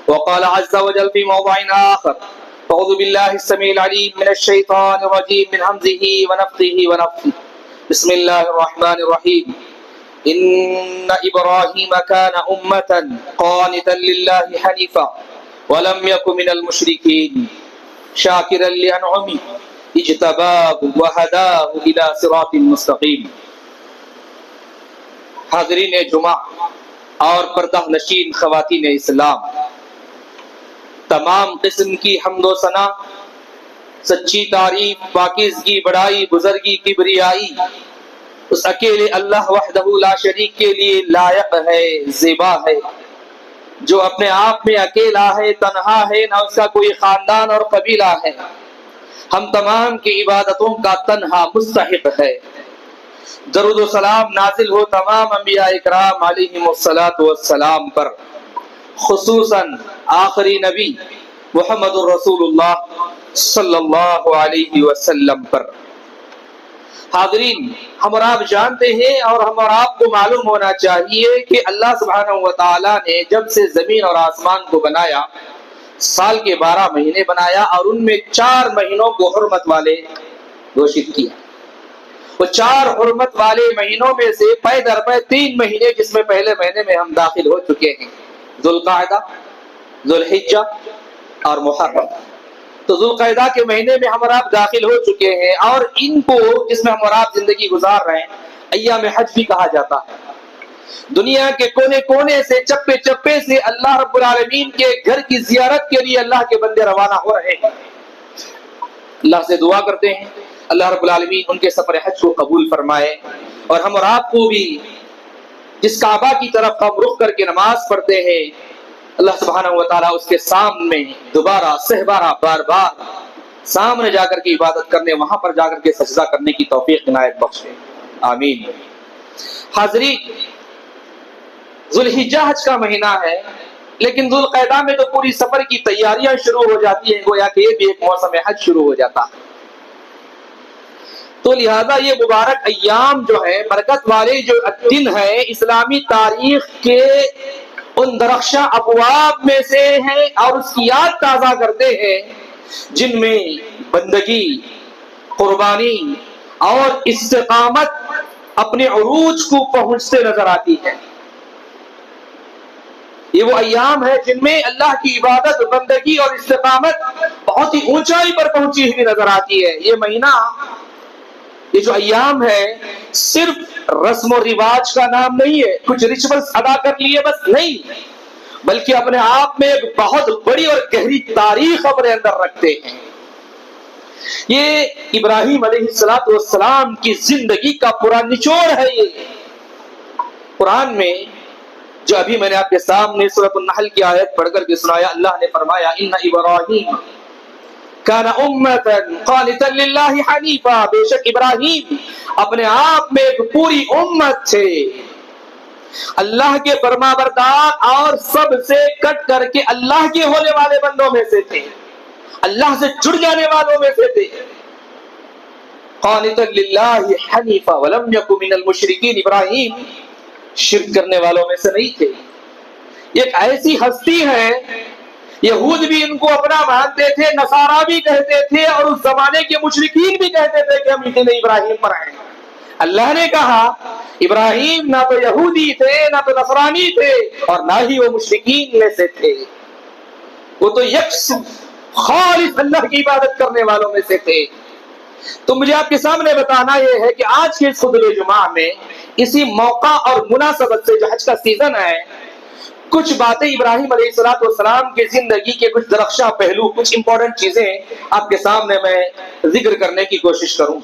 وقال عز وجل في موضع آخر أعوذ بالله السميع العليم من الشيطان الرجيم من همزه ونفخه ونفثه بسم الله الرحمن الرحيم إن إبراهيم كان أمة قانتا لله حنيفا ولم يكن من المشركين شاكرا لأنعمه اجتباه وهداه إلى صراط مستقيم. حاضرین جمعہ اور پردہ نشین خواتین اسلام، تمام قسم کی حمد و ثنا، سچی تعریف، پاکیزگی، بڑائی، بزرگی، کبریائی اس اکیلے اللہ وحدہ لا شریک کے لیے لائق ہے، زیبا ہے، جو اپنے آپ میں اکیلا ہے، تنہا ہے، نہ اس کا کوئی خاندان اور قبیلہ ہے. ہم تمام کی عبادتوں کا تنہا مستحق ہے. درود و سلام نازل ہو تمام انبیاء اکرام علیہم الصلاۃ والسلام پر، خصوصاً آخری نبی محمد الرسول اللہ صلی اللہ علیہ وسلم پر. حاضرین، ہم اور آپ جانتے ہیں اور ہم اور آپ کو معلوم ہونا چاہیے کہ اللہ سبحانہ و تعالیٰ نے جب سے زمین اور آسمان کو بنایا، سال کے 12 مہینے بنایا اور ان میں 4 مہینوں کو حرمت والے گھوشت کیا. وہ 4 حرمت والے مہینوں میں سے پے در پے 3 مہینے جس میں پہلے مہینے میں ہم داخل ہو چکے ہیں، ذوالقعدہ، ذوالحجہ اور محرم. تو ذوالقعدہ کے مہینے میں ہم اور آپ داخل ہو چکے ہیں، اور ان کو جس میں ہم اور آپ زندگی گزار رہے ہیں ایام حج بھی کہا جاتا ہے. دنیا کے کونے کونے سے، چپے چپے سے اللہ رب العالمین کے گھر کی زیارت کے لیے اللہ کے بندے روانہ ہو رہے ہیں. اللہ سے دعا کرتے ہیں اللہ رب العالمین ان کے سفر حج کو قبول فرمائے، اور ہم اور آپ کو بھی جس کعبہ کی طرف ہم رخ کر کے نماز پڑھتے ہیں، اللہ سبحانہ و تعالیٰ اس کے سامنے دوبارہ سہبارہ بار بار سامنے جا کر کے عبادت کرنے، وہاں پر جا کر کے سجدہ کرنے کی توفیق عنایت بخشے، آمین. حاضرین، ذوالحجہ حج کا مہینہ ہے، لیکن ذوالقعدہ میں تو پوری سفر کی تیاریاں شروع ہو جاتی ہیں، گویا کہ یہ بھی ایک موسم حج شروع ہو جاتا ہے. تو لہذا یہ مبارک ایام جو ہے، برکت والے جو دن ہے، اسلامی تاریخ کے ان درخشاں ابواب میں سے ہیں اور اس کی یاد تازہ کرتے ہیں جن میں بندگی، قربانی اور استقامت اپنے عروج کو پہنچتے نظر آتی ہے. یہ وہ ایام ہے جن میں اللہ کی عبادت، بندگی اور استقامت بہت ہی اونچائی پر پہنچی ہوئی نظر آتی ہے. یہ مہینہ، یہ جو ایام ہے، صرف رسم و رواج کا نام نہیں ہے، کچھ ریچولز ادا کر لیے بس نہیں، بلکہ اپنے آپ میں ایک بہت بڑی اور گہری تاریخ اپنے اندر رکھتے ہیں. یہ ابراہیم علیہ السلام کی زندگی کا پورا نچوڑ ہے. یہ قرآن میں جو ابھی میں نے آپ کے سامنے سورۃ النحل کی آیت پڑھ کر کے سنایا، اللہ نے فرمایا ان ابراہیم کان امتا قانتا للہ حنیفا، بے شک ابراہیم اپنے آپ میں ایک پوری امت تھے، اللہ کے فرما بردار اور سب سے کٹ کر کے اللہ کے ہونے والے بندوں میں سے تھے، اللہ سے جڑ جانے والوں میں سے تھے. قانتا للہ حنیفا ولم یکن من المشرکین، ابراہیم شرک کرنے والوں میں سے نہیں تھے. ایک ایسی ہستی ہے، یہود بھی ان کو اپنا مانتے تھے، نصارا بھی کہتے تھے، اور اس زمانے کے مشرکین بھی کہتے تھے کہ ہم دین ابراہیم پر ہیں. اللہ نے کہا ابراہیم نہ تو یہودی تھے، نہ تو نصرانی تھے، اور نہ ہی وہ مشرکین میں سے تھے. وہ تو یکسو خالص اللہ کی عبادت کرنے والوں میں سے تھے. تو مجھے آپ کے سامنے بتانا یہ ہے کہ آج کے خطبہ جمعہ میں اسی موقع اور مناسبت سے جو حج کا سیزن ہے، کچھ باتیں ابراہیم علیہ السلام کی زندگی کے کچھ درخشاں پہلو، کچھ امپورٹنٹ چیزیں آپ کے سامنے میں ذکر کرنے کی کوشش کروں.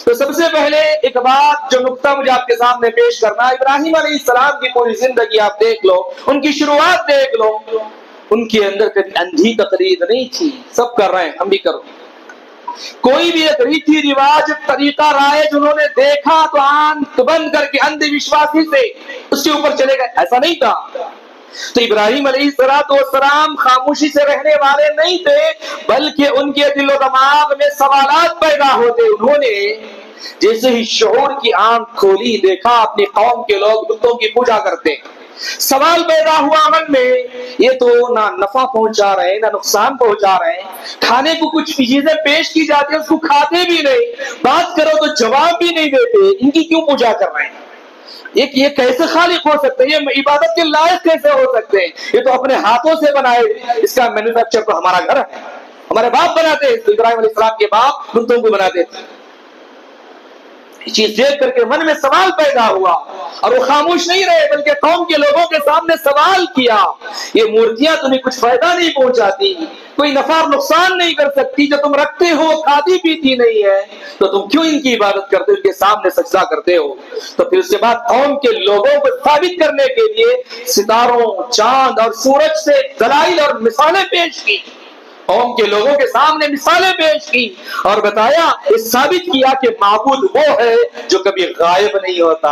تو سب سے پہلے ایک بات، جو نقطہ مجھے آپ کے سامنے پیش کرنا، ابراہیم علیہ السلام کی پوری زندگی آپ دیکھ لو، ان کی شروعات دیکھ لو، ان کے اندر کبھی اندھی تقلید نہیں تھی. سب کر رہے ہیں، ہم بھی کرو. کوئی بھی ایک ریتی رواج، طریقہ رائج انہوں نے دیکھا تو آنکھ بند کر کے اندھ وشواسی سے اس کے اوپر چلے گئے، ایسا نہیں تھا. تو ابراہیم علیہ السلام خاموشی سے رہنے والے نہیں تھے، بلکہ ان کے دل و دماغ میں سوالات پیدا ہوتے. انہوں نے جیسے ہی شعور کی آنکھ کھولی، دیکھا اپنی قوم کے لوگ بتوں کی پوجا کرتے، سوال پیدا ہوا من میں، یہ تو نہ نفع پہنچا رہے ہیں نہ نقصان پہنچا رہے ہیں، کھانے کو کچھ چیزیں پیش کی جاتی ہیں اس کو کھاتے بھی نہیں، بات کرو تو جواب بھی نہیں دیتے، ان کی کیوں پوجا کر رہے ہیں؟ یہ کیسے خالق ہو سکتے ہیں؟ یہ عبادت کے لائق کیسے ہو سکتے ہیں؟ یہ تو اپنے ہاتھوں سے بنائے، اس کا مینوفیکچر تو ہمارا گھر ہے، ہمارے باپ بناتے ہیں، ابراہیم علیہ السلام کے باپ بتوں کو بناتے تھے۔ یہ چیز دیکھ کر کے من میں سوال پیدا ہوا، اور وہ خاموش نہیں رہے بلکہ قوم کے لوگوں کے سامنے سوال کیا، یہ مورتیاں تمہیں کچھ فائدہ نہیں پہنچاتی، کوئی نفع اور نقصان نہیں کر سکتی، جو تم رکھتے ہو کھاتی پیتی نہیں ہے، تو تم کیوں ان کی عبادت کرتے ہو، ان کے سامنے سجدہ کرتے ہو؟ تو پھر اس کے بعد قوم کے لوگوں کو ثابت کرنے کے لیے ستاروں، چاند اور سورج سے دلائل اور مثالیں پیش کی، قوم کے لوگوں کے سامنے مثالیں پیش کی اور بتایا، یہ ثابت کیا کہ معبود وہ ہے جو کبھی غائب نہیں ہوتا،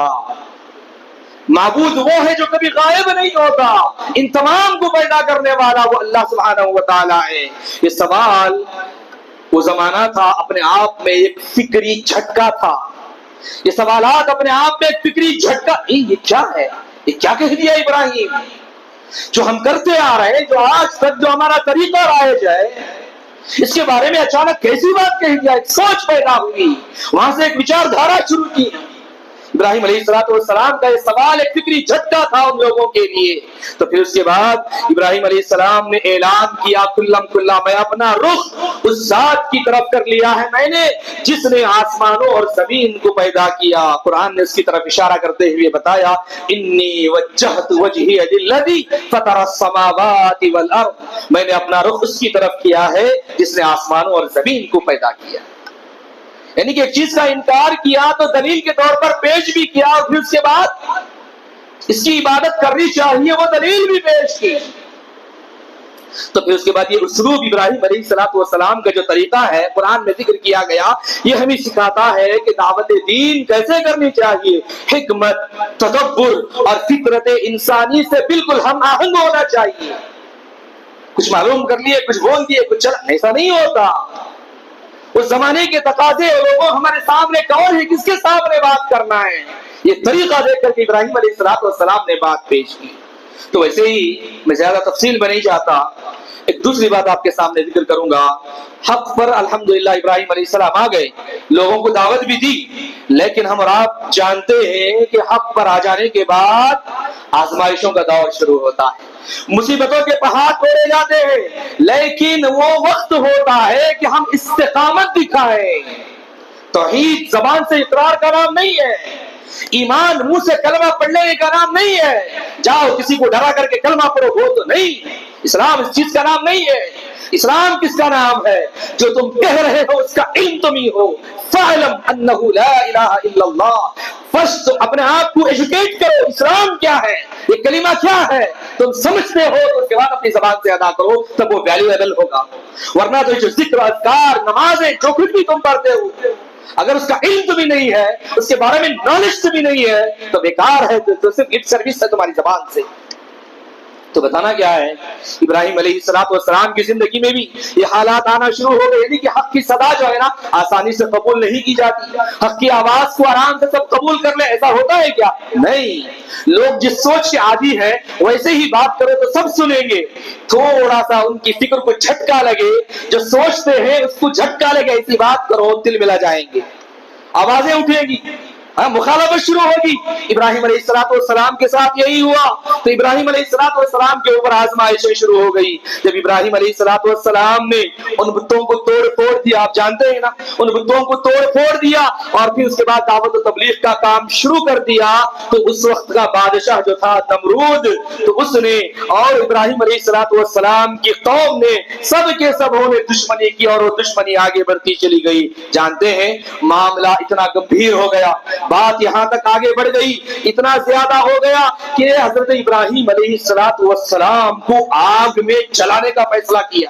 معبود وہ ہے جو کبھی غائب نہیں ہوتا، ان تمام کو پیدا کرنے والا وہ اللہ سبحانہ و تعالی ہے۔ یہ سوال وہ زمانہ تھا اپنے آپ میں ایک فکری جھٹکا تھا، یہ سوالات اپنے آپ میں ایک فکری جھٹکا، یہ کیا ہے، یہ کیا کہہ دیا ابراہیم، جو ہم کرتے آ رہے ہیں، جو آج تک جو ہمارا طریقہ رائج ہے، اس کے بارے میں اچانک کیسی بات کہہ دیا؟ ایک سوچ پیدا ہوئی، وہاں سے ایک وچار دھارا شروع کی۔ ابراہیم علیہ السلام کا یہ سوال ایک فکری جھٹکا تھا ان لوگوں کے لیے۔ تو پھر اس کے بعد ابراہیم علیہ السلام نے اعلان کیا، کلم کلا، میں اپنا رخ اس ذات کی طرف کر لیا ہے میں نے جس نے آسمانوں اور زمین کو پیدا کیا۔ قرآن نے اس کی طرف اشارہ کرتے ہوئے بتایا، انی وجہت وجہی للذی فطر السماوات والارض، میں نے اپنا رخ اس کی طرف کیا ہے جس نے آسمانوں اور زمین کو پیدا کیا۔ یعنی کہ ایک چیز کا انکار کیا تو دلیل کے طور پر پیش بھی کیا، اور پھر اس کے بعد اس کی عبادت کرنی چاہیے وہ دلیل بھی پیش کی۔ تو پھر اس کے بعد یہ اسلوب ابراہیم علیہ السلام کا جو طریقہ ہے قرآن میں ذکر کیا گیا، یہ ہمیں سکھاتا ہے کہ دعوت دین کیسے کرنی چاہیے، حکمت، تدبر اور فطرت انسانی سے بالکل ہم آہنگ ہونا چاہیے۔ کچھ معلوم کر لیے، کچھ بول دیے، کچھ چل، ایسا نہیں ہوتا۔ اس زمانے کے تقاضے لوگوں ہمارے سامنے کون ہے، کس کے سامنے بات کرنا ہے، یہ طریقہ دیکھ کر کے ابراہیم علیہ السلام نے بات پیش کی۔ تو ویسے ہی میں زیادہ تفصیل میں نہیں جاتا، ایک دوسری بات آپ کے سامنے ذکر کروں گا۔ حق پر الحمدللہ ابراہیم علیہ السلام آ گئے، لوگوں کو دعوت بھی دی، لیکن ہم اور آپ جانتے ہیں کہ حق پر آ جانے کے بعد آزمائشوں کا دور شروع ہوتا ہے، مصیبتوں کے پہاڑ توڑے جاتے ہیں، لیکن وہ وقت ہوتا ہے کہ ہم استقامت دکھائیں۔ توحید زبان سے اقرار کا نام نہیں ہے، ایمان منہ سے کلمہ پڑھ لینے کا نام نہیں ہے، جاؤ کسی کو ڈرا کر کے کلمہ پڑھو وہ تو نہیں، اسلام اس چیز کا نام نہیں ہے۔ اسلام کس کا نام ہے؟ جو تم کہہ رہے ہو اس کا علم تمہیں ہو، فَاعْلَمْ أَنَّهُ لَا إِلَهَ إِلَّا اللَّهُ، فرسٹ اپنے آپ کو ایجوکیٹ کرو، اسلام کیا ہے، یہ کلمہ کیا ہے، تم سمجھتے ہو تو اس کے بعد اپنی زبان سے ادا کرو، تب وہ ویلیویبل ہوگا۔ ورنہ تو جو ذکر، اذکار، نمازیں، جو کچھ بھی تم پڑھتے ہو، اگر اس کا علم تو بھی نہیں ہے، اس کے بارے میں نالج تو بھی نہیں ہے، تو بیکار ہے، تو صرف لپ سروس ہے تمہاری زبان سے۔ تو بتانا کیا ہے، ابراہیم علیہ السلام کی زندگی میں بھی یہ حالات آنا شروع ہو گئے، یعنی کہ حق کی صدا جو ہے نا آسانی سے قبول نہیں کی جاتی، حق کی آواز کو آرام سے سب قبول کر لیں، ایسا ہوتا ہے کیا؟ نہیں، لوگ جس سوچ کے عادی ہیں ویسے ہی بات کرو تو سب سنیں گے، تھوڑا سا ان کی فکر کو جھٹکا لگے، جو سوچتے ہیں اس کو جھٹکا لگے، ایسی بات کرو دل ملا جائیں گے، آوازیں اٹھیں گی، مخالفت شروع ہوگی۔ ابراہیم علیہ السلام کے ساتھ یہی ہوا، تو ابراہیم علیہ السلام کے اوپر آزمائشیں شروع ہو گئی۔ جب ابراہیم علیہ السلام نے ان بتوں کو توڑ پھوڑ دیا، آپ جانتے ہیں نا، ان بتوں کو توڑ پھوڑ دیا اور پھر اس کے بعد دعوت و تبلیغ کا کام شروع کر دیا، تو اس وقت کا بادشاہ جو تھا نمرود، تو اس نے اور ابراہیم علیہ السلام کی قوم نے سب کے سبوں نے دشمنی کی، اور وہ دشمنی آگے بڑھتی چلی گئی۔ جانتے ہیں معاملہ اتنا گمبھیر ہو گیا، بات یہاں تک آگے بڑھ گئی، اتنا زیادہ ہو گیا کہ حضرت ابراہیم علیہ السلام کو آگ میں جلانے کا فیصلہ کیا۔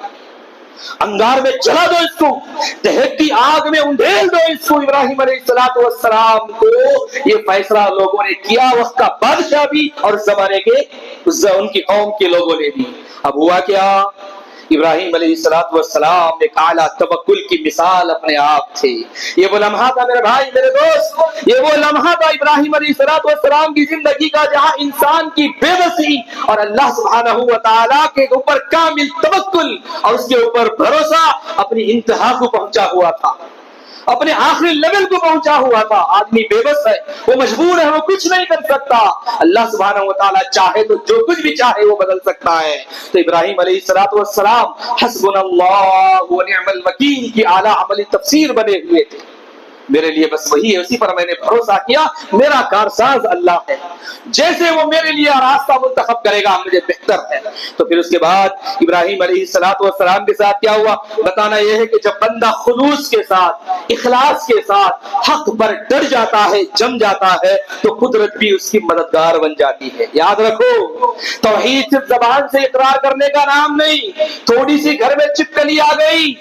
انگار میں جلا دو اس کو، دہتی آگ میں انڈھیل دو اس کو، ابراہیم علیہ السلام کو یہ فیصلہ لوگوں نے کیا، وقت کا بادشاہ بھی اور زمانے کے ان کی قوم کے لوگوں نے بھی۔ اب ہوا کیا، ابراہیم علیہ السلام ایک اعلیٰ توکل کی مثال اپنے آپ تھے. یہ وہ لمحہ تھا میرے بھائی میرے دوست، یہ وہ لمحہ تھا ابراہیم علیہ السلام کی زندگی کا جہاں انسان کی بے بسی اور اللہ سبحانہ و تعالیٰ کے اوپر کامل توکل اور اس کے اوپر بھروسہ اپنی انتہا کو پہنچا ہوا تھا، اپنے آخری لیول کو پہنچا ہوا تھا. آدمی بے بس ہے، وہ مجبور ہے، وہ کچھ نہیں کر سکتا. اللہ سبحانہ و تعالیٰ چاہے تو جو کچھ بھی چاہے وہ بدل سکتا ہے. تو ابراہیم علیہ السلام حسبنا اللہ و نعم الوکیل کی اعلیٰ عملی تفسیر بنے ہوئے تھے. میرے لیے بس وہی ہے، اسی پر میں نے بھروسہ کیا، میرا کارساز اللہ ہے، جیسے وہ میرے لیے راستہ منتخب کرے گا مجھے بہتر ہے. تو پھر اس کے بعد ابراہیم علیہ السلام کے ساتھ کیا ہوا بتانا یہ ہے کہ جب بندہ خلوص کے ساتھ اخلاص کے ساتھ حق پر ڈر جاتا ہے، جم جاتا ہے، تو قدرت بھی اس کی مددگار بن جاتی ہے. یاد رکھو توحید صرف زبان سے اقرار کرنے کا نام نہیں. تھوڑی سی گھر میں چپکلی آ گئی،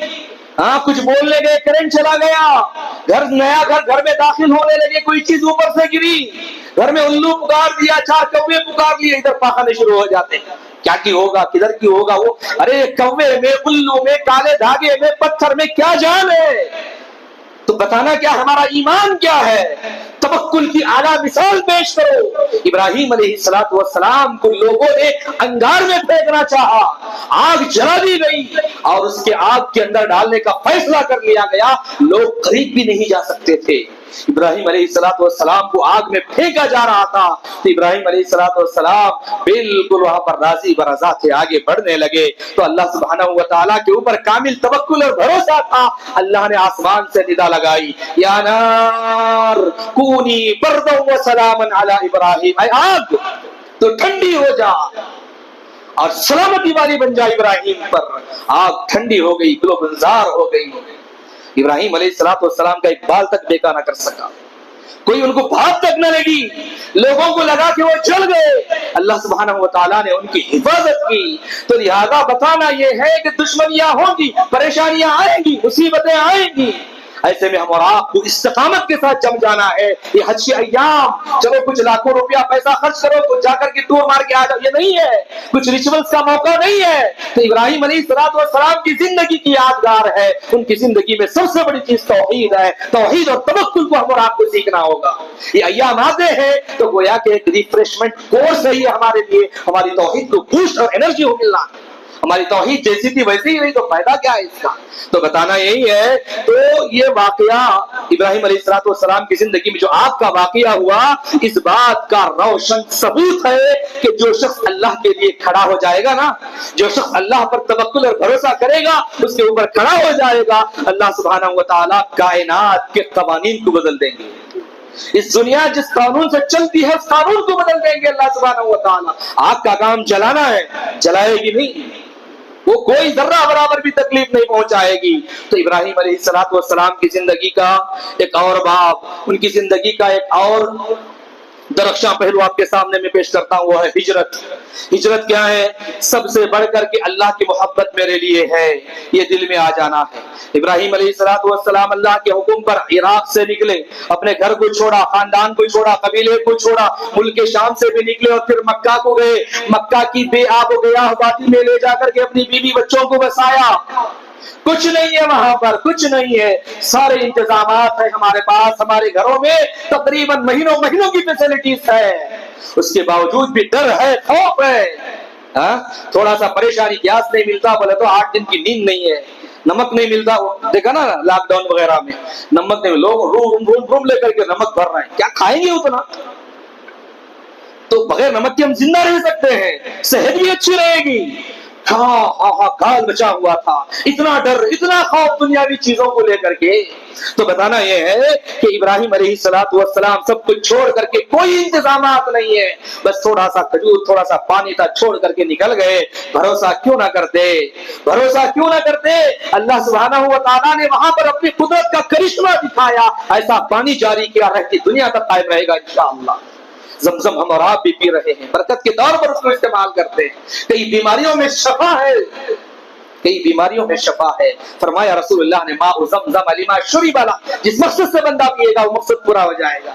ہاں کچھ بولنے گئے کرنٹ چلا گیا، نیا گھر میں داخل ہونے لگے، کوئی چیز اوپر سے گری، گھر میں الو پکار دیا، 4 کوے پکار لیے، ادھر پاخانے شروع ہو جاتے ہیں. کیا کی ہوگا، کدھر کی ہوگا وہ، ارے کوے میں، الو میں، کالے دھاگے میں، پتھر میں کیا جان ہے. تو بتانا کیا ہمارا ایمان کیا ہے. توکل کی اعلیٰ مثال پیش کرو. ابراہیم علیہ السلام کو لوگوں نے انگار میں پھینکنا چاہا، آگ جلا دی گئی اور اس کے آگ کے اندر ڈالنے کا فیصلہ کر لیا گیا. لوگ قریب بھی نہیں جا سکتے تھے. ابراہیم علیہ السلام کو آگ میں پھینکا جا رہا تھا تو ابراہیم علیہ السلام بالکل وہاں پر راضی برضا تھے، آگے بڑھنے لگے. تو اللہ سبحانہ و تعالیٰ کے اوپر کامل توکل اور بھروسہ تھا. اللہ نے آسمان سے ندا لگائی، یا نار کونی بردا و سلاما علی ابراہیم، اے آگ تو ٹھنڈی ہو جا اور سلامتی والی بن جا ابراہیم پر. آگ ٹھنڈی ہو گئی، گلو گلزار ہو گئی. ابراہیم علیہ السلام کا ایک بال تک بیکا نہ کر سکا، کوئی ان کو بھاپ تک نہ لگی. لوگوں کو لگا کہ وہ جل گئے. اللہ سبحانہ و تعالیٰ نے ان کی حفاظت کی. تو لہذا بتانا یہ ہے کہ دشمنیاں ہوں گی، پریشانیاں آئیں گی، مصیبتیں آئیں گی، ایسے میں ہم اور آپ کو استقامت کے ساتھ جم جانا ہے. یہ حج کے ایام چلو کچھ لاکھوں روپیہ پیسہ خرچ کرو تو جا کر کے ٹور مار کے آ جاؤ، یہ نہیں ہے. کچھ ریچولز کا موقع نہیں ہے. تو ابراہیم علیہ السلام کی زندگی کی یادگار ہے. ان کی زندگی میں سب سے بڑی چیز توحید ہے. توحید اور توکل کو ہم اور آپ کو سیکھنا ہوگا. یہ ایام آتے ہیں تو گویا کہ ایک ریفریشمنٹ کورس ہے یہ ہمارے لیے. ہماری توحید کو بوسٹ اور انرجی ہو ملنا. ہماری توحید جیسی تھی ویسی ہی رہی تو فائدہ کیا ہے اس کا. تو بتانا یہی ہے. تو یہ واقعہ ابراہیم علیہ السلام کی زندگی میں جو آپ کا واقعہ ہوا، اس بات کا روشن ثبوت ہے کہ جو شخص اللہ کے لیے کھڑا ہو جائے گا نا، جو شخص اللہ پر توکل اور بھروسہ کرے گا، اس کے اوپر کھڑا ہو جائے گا، اللہ سبحانہ و تعالیٰ کائنات کے قوانین کو بدل دیں گے. اس دنیا جس قانون سے چلتی ہے اس قانون کو بدل دیں گے اللہ سبحانہ و تعالیٰ. آگ کا کام جلانا ہے، جلائے گی نہیں، وہ کوئی ذرہ برابر بھی تکلیف نہیں پہنچائے گی. تو ابراہیم علیہ السلام کی زندگی کا ایک اور باب، ان کی زندگی کا ایک اور درخشاں پہلو آپ کے سامنے میں پیش کرتا ہوں، وہ ہے ہجرت. ہجرت کیا ہے؟ سب سے بڑھ کر کے اللہ کی محبت میرے لیے ہے، یہ دل میں آ جانا ہے. ابراہیم علیہ السلام اللہ کے حکم پر عراق سے نکلے، اپنے گھر کو چھوڑا، خاندان کو چھوڑا، قبیلے کو چھوڑا، ملک شام سے بھی نکلے اور پھر مکہ کو گئے. مکہ کی بے آب و گیاہ وادی میں لے جا کر کے اپنی بیوی بچوں کو بسایا. کچھ نہیں ہے وہاں پر، کچھ نہیں ہے. سارے انتظامات ہیں ہمارے پاس، ہمارے گھروں میں تقریباً مہینوں کی فیسلٹیز ہے. اس کے باوجود بھی ڈر ہے، خوف ہے. تھوڑا سا پریشانی، گیس نہیں ملتا بولے تو 8 دن کی نیند نہیں ہے، نمک نہیں ملتا، دیکھا نا لاک ڈاؤن وغیرہ میں نمک نہیں، لوگ روم لے کر کے نمک بھر رہے ہیں. کیا کھائیں گے اتنا؟ تو بغیر نمک کے ہم زندہ رہ سکتے ہیں، صحت بھی اچھی رہے گی. کال بچا ہوا تھا، اتنا ڈر، اتنا خوف دنیاوی چیزوں کو لے کر کے. تو بتانا یہ ہے کہ ابراہیم علیہ السلام سب کچھ چھوڑ کر کے، کوئی انتظامات نہیں ہے، بس تھوڑا سا کھجور، تھوڑا سا پانی تھا، چھوڑ کر کے نکل گئے. بھروسہ کیوں نہ کرتے، بھروسہ کیوں نہ کرتے. اللہ سبحانہ و تعالیٰ نے وہاں پر اپنی قدرت کا کرشمہ دکھایا، ایسا پانی جاری کیا رہتی دنیا تک قائم رہے گا انشاءاللہ. زمزم ہم اور آپ بھی پی رہے ہیں، برکت کے طور پر اس کو استعمال کرتے ہیں. کئی بیماریوں میں شفا ہے، کئی بیماریوں میں شفا ہے. فرمایا رسول اللہ نے، ماء زمزم لما شرب لہ، جس مقصد سے بندہ پیے گا وہ مقصد پورا ہو جائے گا.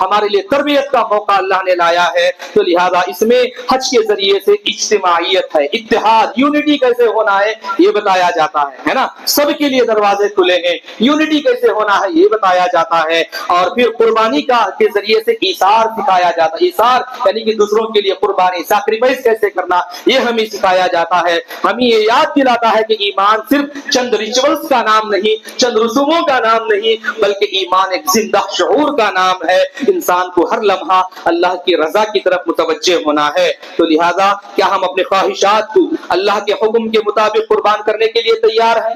ہمارے لیے تربیت کا موقع اللہ نے لایا ہے۔ تو لہذا اس میں حج کے ذریعے سے اجتماعیت ہے، اتحاد، یونٹی کیسے ہونا ہے یہ بتایا جاتا ہے نا، سب کے لیے دروازے کھلے ہیں، یونٹی کیسے ہونا ہے یہ بتایا جاتا ہے، اور پھر قربانی کے ذریعے سے ایثار سکھایا جاتا ہے، ایثار یعنی کہ دوسروں کے لیے قربانی، سیکریفائس کیسے کرنا یہ ہمیں سکھایا جاتا ہے۔ ہمیں یہ یاد دلاتا ہے کہ ایمان صرف چند ریچولز کا نام نہیں، چند رسوموں کا نام نہیں، بلکہ ایمان ایک زندہ شعور کا نام ہے۔ انسان کو ہر لمحہ اللہ کی رضا کی طرف متوجہ ہونا ہے۔ تو لہذا کیا ہم اپنے خواہشات کو اللہ کے حکم کے مطابق قربان کرنے کے لیے تیار ہیں؟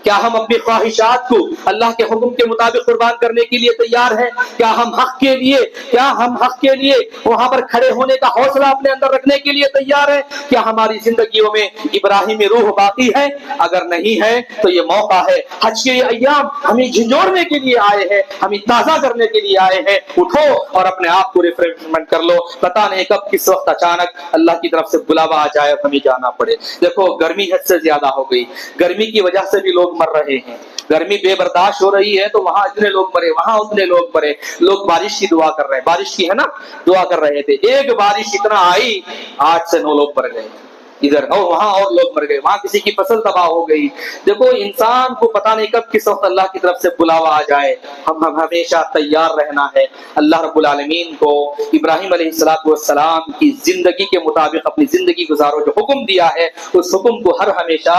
کیا ہم اپنی خواہشات کو اللہ کے حکم کے مطابق قربان کرنے کے لیے تیار ہیں؟ کیا ہم حق کے لیے وہاں پر کھڑے ہونے کا حوصلہ اپنے اندر رکھنے کے لیے تیار ہیں؟ کیا ہماری زندگیوں میں ابراہیمی روح باقی ہے؟ اگر نہیں ہے تو یہ موقع ہے، حج کے یہ ایام ہمیں جھنجھوڑنے کے لیے آئے ہیں، ہمیں تازہ کرنے کے لیے آئے ہیں۔ اٹھو اور اپنے آپ کو ریفریشمنٹ کر لو، پتہ نہیں کب کس وقت اچانک اللہ کی طرف سے بلاوا آ جائے اور ہمیں جانا پڑے۔ دیکھو گرمی حد سے زیادہ ہو گئی، گرمی کی وجہ سے بھی لوگ مر رہے ہیں، گرمی بے برداشت ہو رہی ہے، تو وہاں اتنے لوگ مرے، وہاں اتنے لوگ مرے۔ لوگ بارش کی دعا کر رہے ہیں، بارش کی ہے نا دعا کر رہے تھے، ایک بارش اتنا آئی 8 سے 9 لوگ مر گئے ادھر، اور وہاں اور لوگ مر گئے، وہاں کسی کی فصل تباہ ہو گئی۔ دیکھو انسان کو پتہ نہیں کب کس وقت اللہ کی طرف سے بلاوا آ جائے، ہم ہمیشہ تیار رہنا ہے۔ اللہ رب العالمین کو ابراہیم علیہ السلام کی زندگی کے مطابق اپنی زندگی گزارو، جو حکم دیا ہے اس حکم کو ہر ہمیشہ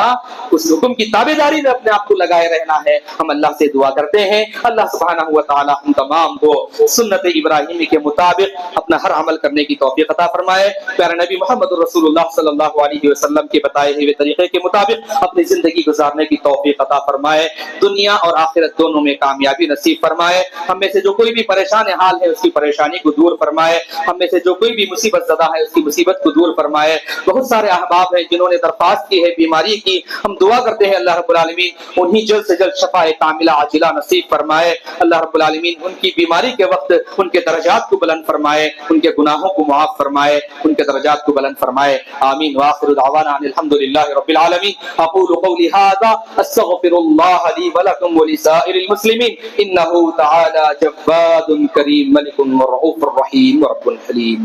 اس حکم کی تابعداری میں اپنے آپ کو لگائے رہنا ہے۔ ہم اللہ سے دعا کرتے ہیں اللہ سبحانہ و تعالی ہم تمام کو سنت ابراہیمی کے مطابق اپنا ہر عمل کرنے کی توفیق عطا فرمائے، پیارے نبی محمد رسول اللہ صلی اللہ علیہ وسلم کے بتائے ہوئے طریقے کے مطابق اپنی زندگی گزارنے کی توفیق عطا فرمائے، دنیا اور آخرت دونوں میں کامیابی نصیب فرمائے۔ ہم میں سے جو کوئی بھی پریشان حال ہے اس کی پریشانی کو دور فرمائے، ہم میں سے جو کوئی بھی مصیبت زدہ ہے اس کی مصیبت کو دور فرمائے۔ بہت سارے احباب ہیں جنہوں نے درخواست کی ہے بیماری کی، ہم دعا کرتے ہیں اللہ رب العالمین انہیں جلد سے جلد شفاء کاملہ عاجلہ نصیب فرمائے۔ اللہ رب العالمین ان کی بیماری کے وقت ان کے درجات کو بلند فرمائے، ان کے گناہوں کو معاف فرمائے، ان کے درجات کو بلند فرمائے، آمین۔ وآخر دعوانا ان الحمد للہ رب العالمین۔ اقول قولی ھذا استغفر اللہ لی ولکم ولسائر المسلمین انہ تعالی جواد کریم ملک رؤوف رحیم رب حلیم۔